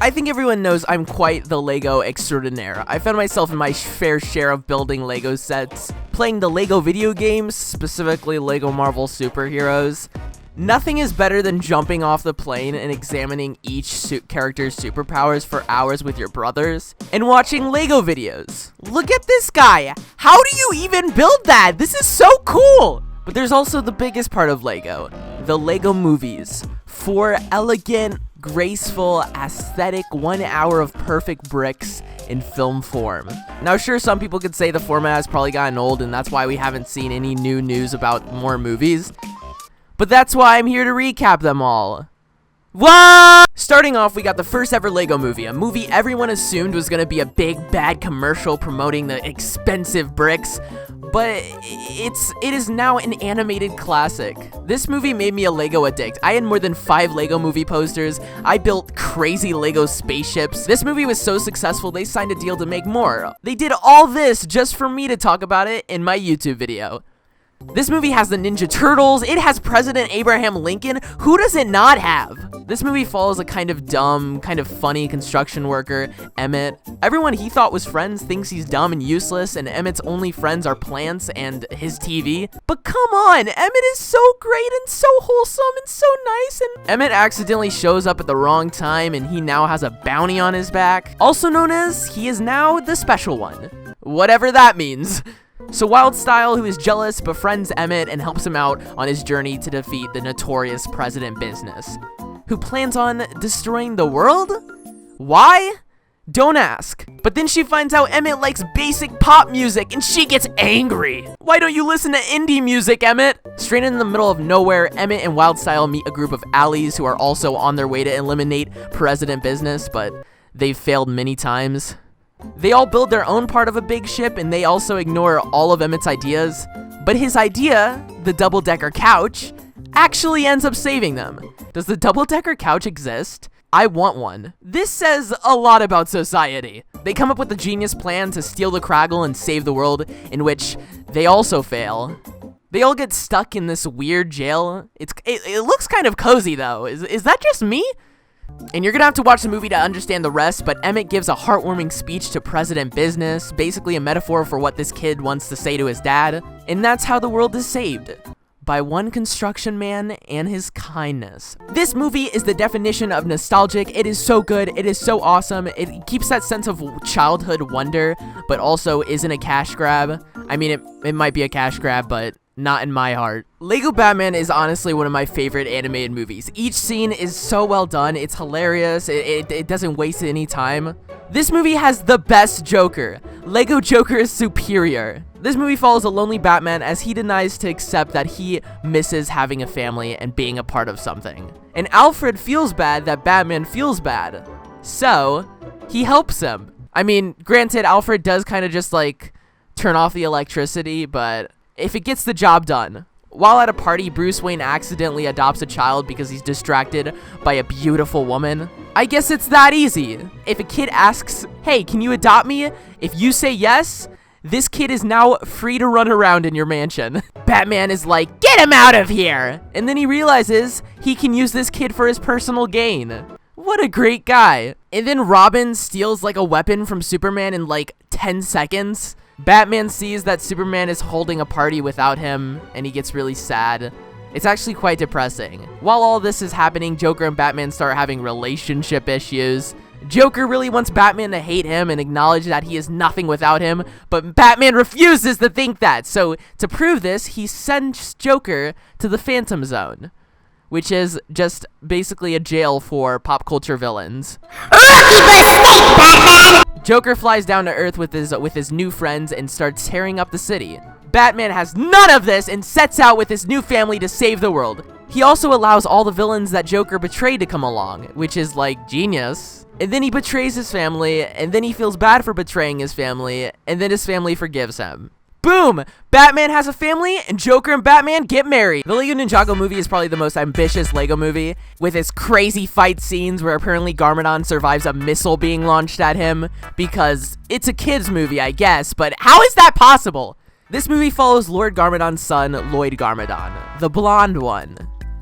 I think everyone knows I'm quite the Lego extraordinaire. I found myself in my fair share of building Lego sets, playing the Lego video games, specifically Lego Marvel Superheroes. Nothing is better than jumping off the plane and examining each character's superpowers for hours with your brothers, and watching Lego videos. Look at this guy! How do you even build that? This is so cool! But there's also the biggest part of Lego, the Lego movies. 4 elegant, graceful, aesthetic 1 hour of perfect bricks in film form. Now sure, some people could say the format has probably gotten old and that's why we haven't seen any new news about more movies, but that's why I'm here to recap them all. What? Starting off, we got the first ever Lego movie, a movie everyone assumed was gonna be a big bad commercial promoting the expensive bricks, but it is now an animated classic. This movie made me a Lego addict. I had more than 5 Lego movie posters. I built crazy Lego spaceships. This movie was so successful, they signed a deal to make more. They did all this just for me to talk about it in my YouTube video. This movie has the Ninja Turtles, it has President Abraham Lincoln. Who does it not have? This movie follows a kind of dumb, kind of funny construction worker, Emmett. Everyone he thought was friends thinks he's dumb and useless, and Emmett's only friends are plants and his TV. But come on, Emmett is so great and so wholesome and so nice, and Emmett accidentally shows up at the wrong time and he now has a bounty on his back. Also known as, he is now the special one. Whatever that means. So Wildstyle, who is jealous, befriends Emmett and helps him out on his journey to defeat the notorious President Business, who plans on destroying the world? Why? Don't ask. But then she finds out Emmett likes basic pop music and she gets angry. Why don't you listen to indie music, Emmett? Straight in the middle of nowhere, Emmett and Wildstyle meet a group of allies who are also on their way to eliminate President Business, but they've failed many times. They all build their own part of a big ship and they also ignore all of Emmett's ideas, but his idea, the double-decker couch, actually ends up saving them. Does the double-decker couch exist? I want one. This says a lot about society. They come up with a genius plan to steal the Craggle and save the world, in which they also fail. They all get stuck in this weird jail. It looks kind of cozy though. Is that just me? And you're gonna have to watch the movie to understand the rest, but Emmett gives a heartwarming speech to President Business, basically a metaphor for what this kid wants to say to his dad, and that's how the world is saved. By one construction man and his kindness. This movie is the definition of nostalgic. It is so good, it is so awesome, it keeps that sense of childhood wonder, but also isn't a cash grab. I mean, it might be a cash grab, but not in my heart. Lego Batman is honestly one of my favorite animated movies. Each scene is so well done, it's hilarious, it doesn't waste any time. This movie has the best Joker. Lego Joker is superior. This movie follows a lonely Batman as he denies to accept that he misses having a family and being a part of something. And Alfred feels bad that Batman feels bad. So, he helps him. I mean, granted, Alfred does kind of just like turn off the electricity, but if it gets the job done. While at a party, Bruce Wayne accidentally adopts a child because he's distracted by a beautiful woman. I guess it's that easy. If a kid asks, hey, can you adopt me? If you say yes, this kid is now free to run around in your mansion. Batman is like, get him out of here! And then he realizes he can use this kid for his personal gain. What a great guy. And then Robin steals like a weapon from Superman in like 10 seconds. Batman sees that Superman is holding a party without him, and he gets really sad. It's actually quite depressing. While all this is happening, Joker and Batman start having relationship issues. Joker really wants Batman to hate him and acknowledge that he is nothing without him, but Batman refuses to think that. So, to prove this, he sends Joker to the Phantom Zone, which is just basically a jail for pop culture villains. Joker flies down to Earth with his new friends and starts tearing up the city. Batman has none of this and sets out with his new family to save the world. He also allows all the villains that Joker betrayed to come along, which is like genius. And then he betrays his family, and then he feels bad for betraying his family, and then his family forgives him. Boom! Batman has a family, and Joker and Batman get married. The Lego Ninjago movie is probably the most ambitious Lego movie, with its crazy fight scenes where apparently Garmadon survives a missile being launched at him, because it's a kid's movie, I guess, but how is that possible? This movie follows Lord Garmadon's son, Lloyd Garmadon, the blonde one.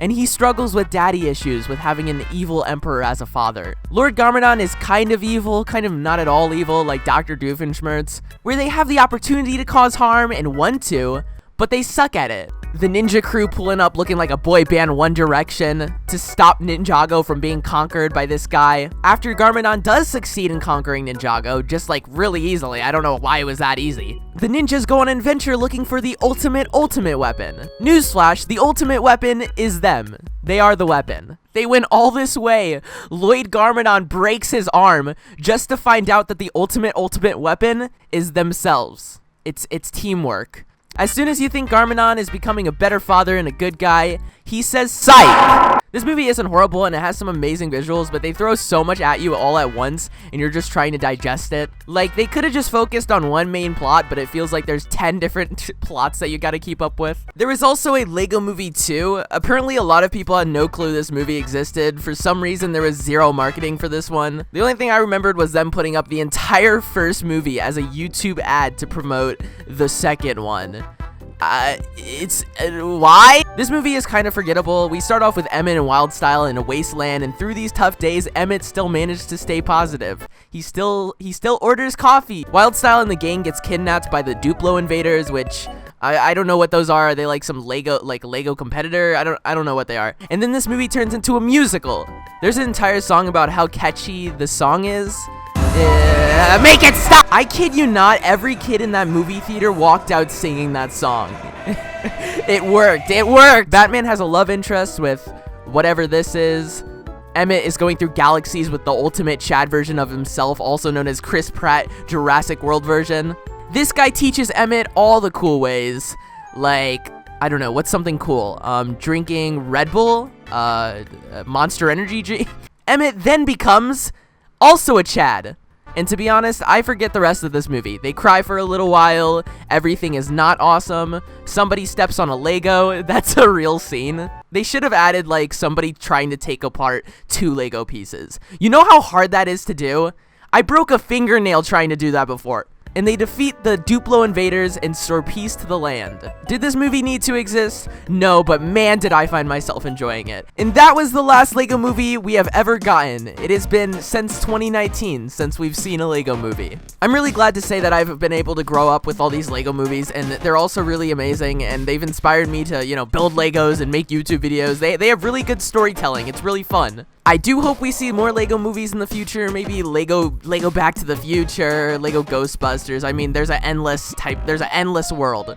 and he struggles with daddy issues with having an evil emperor as a father. Lord Garmadon is kind of evil, kind of not at all evil, like Dr. Doofenshmirtz, where they have the opportunity to cause harm and want to, but they suck at it. The ninja crew pulling up looking like a boy band One Direction to stop Ninjago from being conquered by this guy. After Garmadon does succeed in conquering Ninjago, just like really easily, I don't know why it was that easy, the ninjas go on an adventure looking for the ultimate weapon. Newsflash, the ultimate weapon is them. They are the weapon. They went all this way. Lord Garmadon breaks his arm just to find out that the ultimate weapon is themselves. It's teamwork. As soon as you think Garmadon is becoming a better father and a good guy, he says psych! This movie isn't horrible and it has some amazing visuals, but they throw so much at you all at once and you're just trying to digest it. Like, they could have just focused on one main plot, but it feels like there's 10 different plots that you gotta keep up with. There was also a Lego Movie 2. Apparently a lot of people had no clue this movie existed. For some reason there was zero marketing for this one. The only thing I remembered was them putting up the entire first movie as a YouTube ad to promote the second one. Why? This movie is kind of forgettable. We start off with Emmett and Wildstyle in a wasteland, and through these tough days, Emmett still managed to stay positive. He still orders coffee. Wildstyle and the gang gets kidnapped by the Duplo invaders, which I don't know what those are. Are they like some Lego competitor? I don't know what they are. And then this movie turns into a musical. There's an entire song about how catchy the song is. Make it stop! I kid you not, every kid in that movie theater walked out singing that song. It worked. Batman has a love interest with whatever this is. Emmett is going through galaxies with the ultimate Chad version of himself, also known as Chris Pratt Jurassic World version. This guy teaches Emmett all the cool ways, like, I don't know, what's something cool? Drinking Red Bull? Monster Energy drink? Emmett then becomes also a Chad. And to be honest, I forget the rest of this movie. They cry for a little while, everything is not awesome, somebody steps on a Lego, that's a real scene. They should have added like somebody trying to take apart 2 Lego pieces. You know how hard that is to do? I broke a fingernail trying to do that before. And they defeat the Duplo invaders and restore peace to the land. Did this movie need to exist? No, but man did I find myself enjoying it. And that was the last Lego movie we have ever gotten. It has been since 2019 since we've seen a Lego movie. I'm really glad to say that I've been able to grow up with all these Lego movies, and they're also really amazing, and they've inspired me to, you know, build Legos and make YouTube videos. They have really good storytelling. It's really fun. I do hope we see more Lego movies in the future, maybe Lego Back to the Future, Lego Ghostbusters. I mean, there's an endless world.